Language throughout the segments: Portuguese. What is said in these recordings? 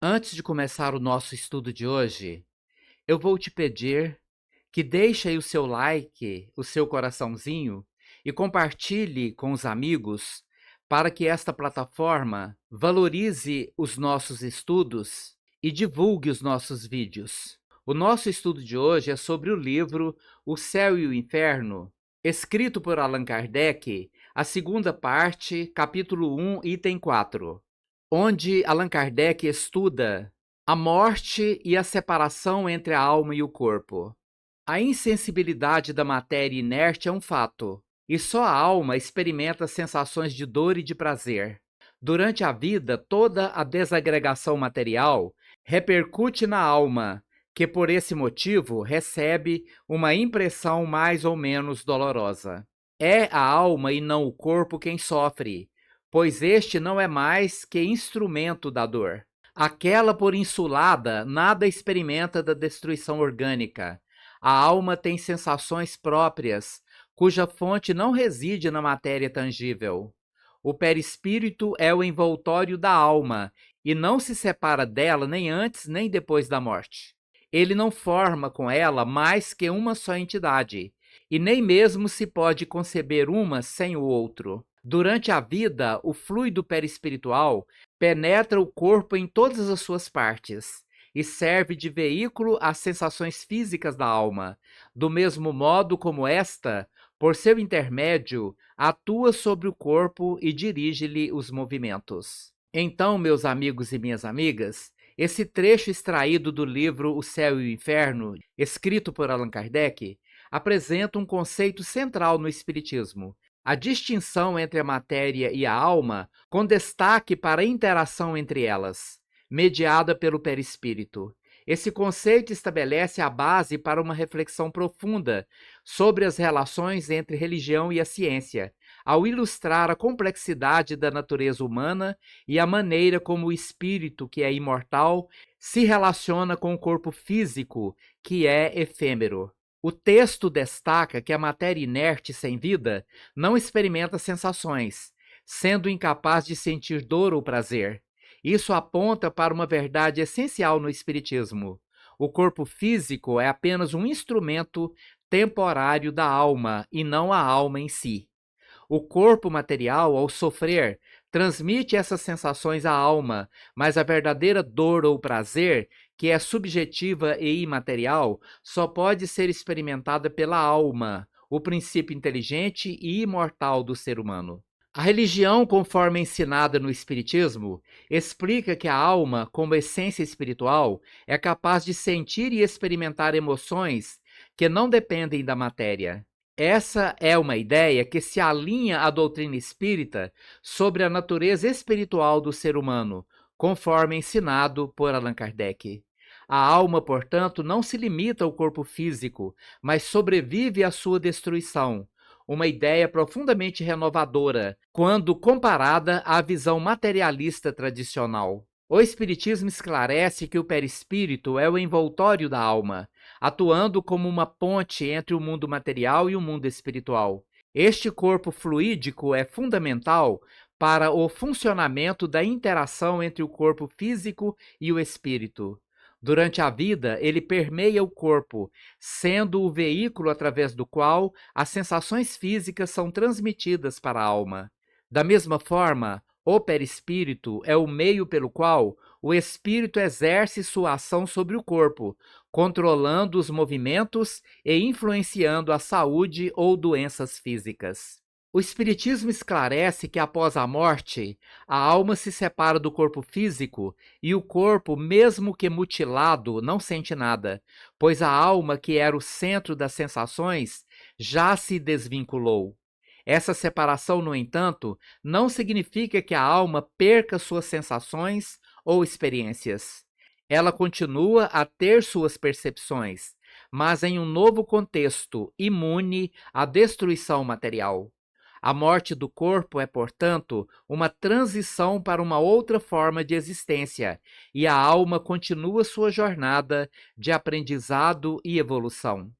Antes de começar o nosso estudo de hoje, eu vou te pedir que deixe aí o seu like, o seu coraçãozinho e compartilhe com os amigos para que esta plataforma valorize os nossos estudos e divulgue os nossos vídeos. O nosso estudo de hoje é sobre o livro O Céu e o Inferno, escrito por Allan Kardec, a segunda parte, capítulo 1, item 4. Onde Allan Kardec estuda a morte e a separação entre a alma e o corpo. A insensibilidade da matéria inerte é um fato, e só a alma experimenta sensações de dor e de prazer. Durante a vida, toda a desagregação material repercute na alma, que por esse motivo recebe uma impressão mais ou menos dolorosa. É a alma e não o corpo quem sofre, pois este não é mais que instrumento da dor. Aquela por insulada nada experimenta da destruição orgânica. A alma tem sensações próprias, cuja fonte não reside na matéria tangível. O perispírito é o envoltório da alma e não se separa dela nem antes nem depois da morte. Ele não forma com ela mais que uma só entidade, e nem mesmo se pode conceber uma sem o outro. Durante a vida, o fluido perispiritual penetra o corpo em todas as suas partes e serve de veículo às sensações físicas da alma, do mesmo modo como esta, por seu intermédio, atua sobre o corpo e dirige-lhe os movimentos. Então, meus amigos e minhas amigas, esse trecho extraído do livro O Céu e o Inferno, escrito por Allan Kardec, apresenta um conceito central no Espiritismo: a distinção entre a matéria e a alma, com destaque para a interação entre elas, mediada pelo perispírito. Esse conceito estabelece a base para uma reflexão profunda sobre as relações entre religião e a ciência, ao ilustrar a complexidade da natureza humana e a maneira como o espírito, que é imortal, se relaciona com o corpo físico, que é efêmero. O texto destaca que a matéria inerte sem vida não experimenta sensações, sendo incapaz de sentir dor ou prazer. Isso aponta para uma verdade essencial no Espiritismo. O corpo físico é apenas um instrumento temporário da alma e não a alma em si. O corpo material, ao sofrer, transmite essas sensações à alma, mas a verdadeira dor ou prazer, que é subjetiva e imaterial, só pode ser experimentada pela alma, o princípio inteligente e imortal do ser humano. A religião, conforme ensinada no Espiritismo, explica que a alma, como essência espiritual, é capaz de sentir e experimentar emoções que não dependem da matéria. Essa é uma ideia que se alinha à doutrina espírita sobre a natureza espiritual do ser humano, conforme ensinado por Allan Kardec. A alma, portanto, não se limita ao corpo físico, mas sobrevive à sua destruição, uma ideia profundamente renovadora, quando comparada à visão materialista tradicional. O Espiritismo esclarece que o perispírito é o envoltório da alma, atuando como uma ponte entre o mundo material e o mundo espiritual. Este corpo fluídico é fundamental para o funcionamento da interação entre o corpo físico e o espírito. Durante a vida, ele permeia o corpo, sendo o veículo através do qual as sensações físicas são transmitidas para a alma. Da mesma forma, o perispírito é o meio pelo qual o espírito exerce sua ação sobre o corpo, controlando os movimentos e influenciando a saúde ou doenças físicas. O Espiritismo esclarece que após a morte, a alma se separa do corpo físico e o corpo, mesmo que mutilado, não sente nada, pois a alma, que era o centro das sensações, já se desvinculou. Essa separação, no entanto, não significa que a alma perca suas sensações ou experiências. Ela continua a ter suas percepções, mas em um novo contexto, imune à destruição material. A morte do corpo é, portanto, uma transição para uma outra forma de existência, e a alma continua sua jornada de aprendizado e evolução.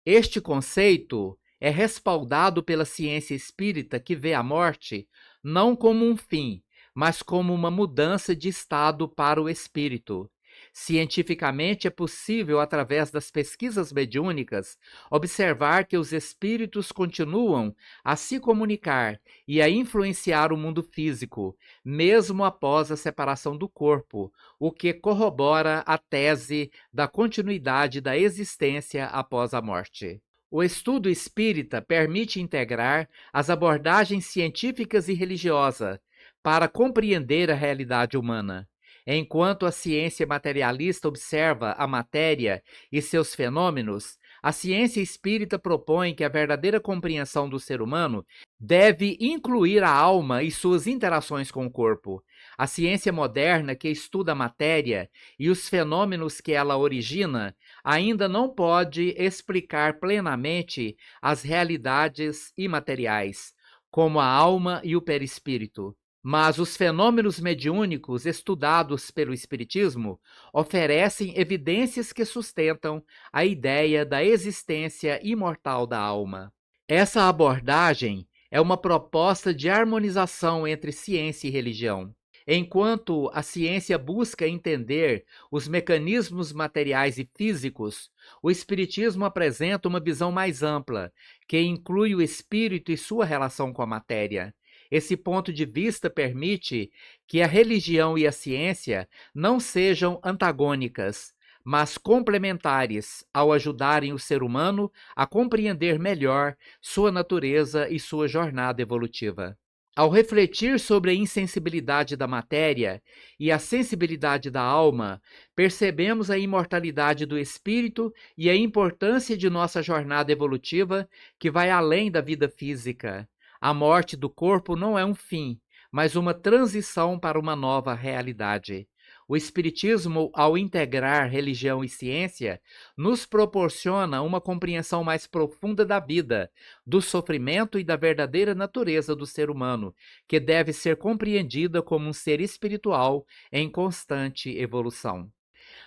Este conceito é respaldado pela ciência espírita, que vê a morte não como um fim, mas como uma mudança de estado para o espírito. Cientificamente é possível, através das pesquisas mediúnicas, observar que os espíritos continuam a se comunicar e a influenciar o mundo físico, mesmo após a separação do corpo, o que corrobora a tese da continuidade da existência após a morte. O estudo espírita permite integrar as abordagens científicas e religiosas para compreender a realidade humana. Enquanto a ciência materialista observa a matéria e seus fenômenos, a ciência espírita propõe que a verdadeira compreensão do ser humano deve incluir a alma e suas interações com o corpo. A ciência moderna, que estuda a matéria e os fenômenos que ela origina, ainda não pode explicar plenamente as realidades imateriais, como a alma e o perispírito. Mas os fenômenos mediúnicos estudados pelo Espiritismo oferecem evidências que sustentam a ideia da existência imortal da alma. Essa abordagem é uma proposta de harmonização entre ciência e religião. Enquanto a ciência busca entender os mecanismos materiais e físicos, o Espiritismo apresenta uma visão mais ampla, que inclui o espírito e sua relação com a matéria. Esse ponto de vista permite que a religião e a ciência não sejam antagônicas, mas complementares ao ajudarem o ser humano a compreender melhor sua natureza e sua jornada evolutiva. Ao refletir sobre a insensibilidade da matéria e a sensibilidade da alma, percebemos a imortalidade do espírito e a importância de nossa jornada evolutiva que vai além da vida física. A morte do corpo não é um fim, mas uma transição para uma nova realidade. O Espiritismo, ao integrar religião e ciência, nos proporciona uma compreensão mais profunda da vida, do sofrimento e da verdadeira natureza do ser humano, que deve ser compreendida como um ser espiritual em constante evolução.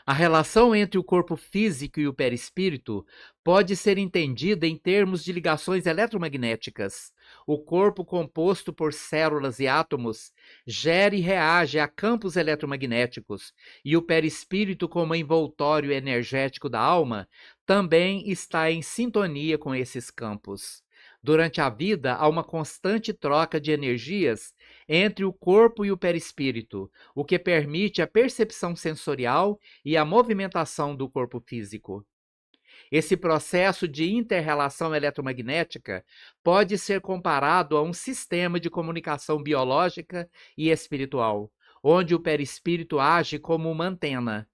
A relação entre o corpo físico e o perispírito pode ser entendida em termos de ligações eletromagnéticas. O corpo, composto por células e átomos, gera e reage a campos eletromagnéticos, e o perispírito, como envoltório energético da alma, também está em sintonia com esses campos. Durante a vida, há uma constante troca de energias entre o corpo e o perispírito, o que permite a percepção sensorial e a movimentação do corpo físico. Esse processo de interrelação eletromagnética pode ser comparado a um sistema de comunicação biológica e espiritual, onde o perispírito age como uma antena,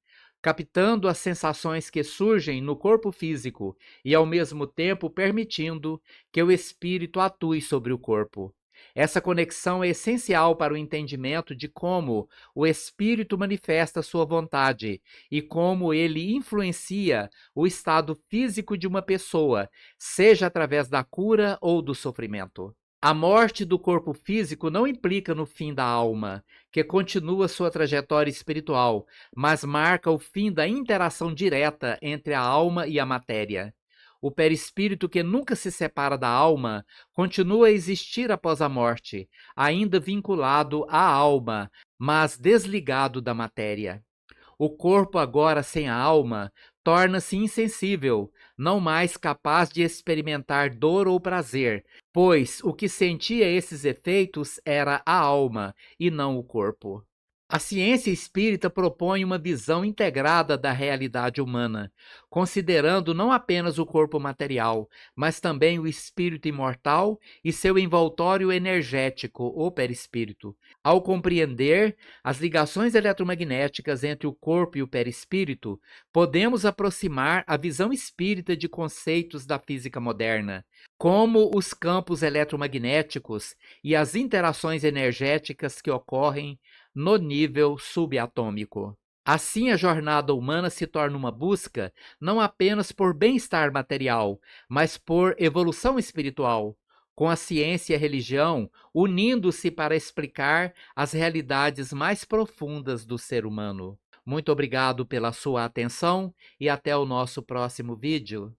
captando as sensações que surgem no corpo físico e, ao mesmo tempo, permitindo que o espírito atue sobre o corpo. Essa conexão é essencial para o entendimento de como o espírito manifesta sua vontade e como ele influencia o estado físico de uma pessoa, seja através da cura ou do sofrimento. A morte do corpo físico não implica no fim da alma, que continua sua trajetória espiritual, mas marca o fim da interação direta entre a alma e a matéria. O perispírito, que nunca se separa da alma, continua a existir após a morte, ainda vinculado à alma, mas desligado da matéria. O corpo, agora sem a alma, torna-se insensível, não mais capaz de experimentar dor ou prazer, pois o que sentia esses efeitos era a alma e não o corpo. A ciência espírita propõe uma visão integrada da realidade humana, considerando não apenas o corpo material, mas também o espírito imortal e seu envoltório energético, o perispírito. Ao compreender as ligações eletromagnéticas entre o corpo e o perispírito, podemos aproximar a visão espírita de conceitos da física moderna, como os campos eletromagnéticos e as interações energéticas que ocorrem no nível subatômico. Assim, a jornada humana se torna uma busca não apenas por bem-estar material, mas por evolução espiritual, com a ciência e a religião unindo-se para explicar as realidades mais profundas do ser humano. Muito obrigado pela sua atenção e até o nosso próximo vídeo.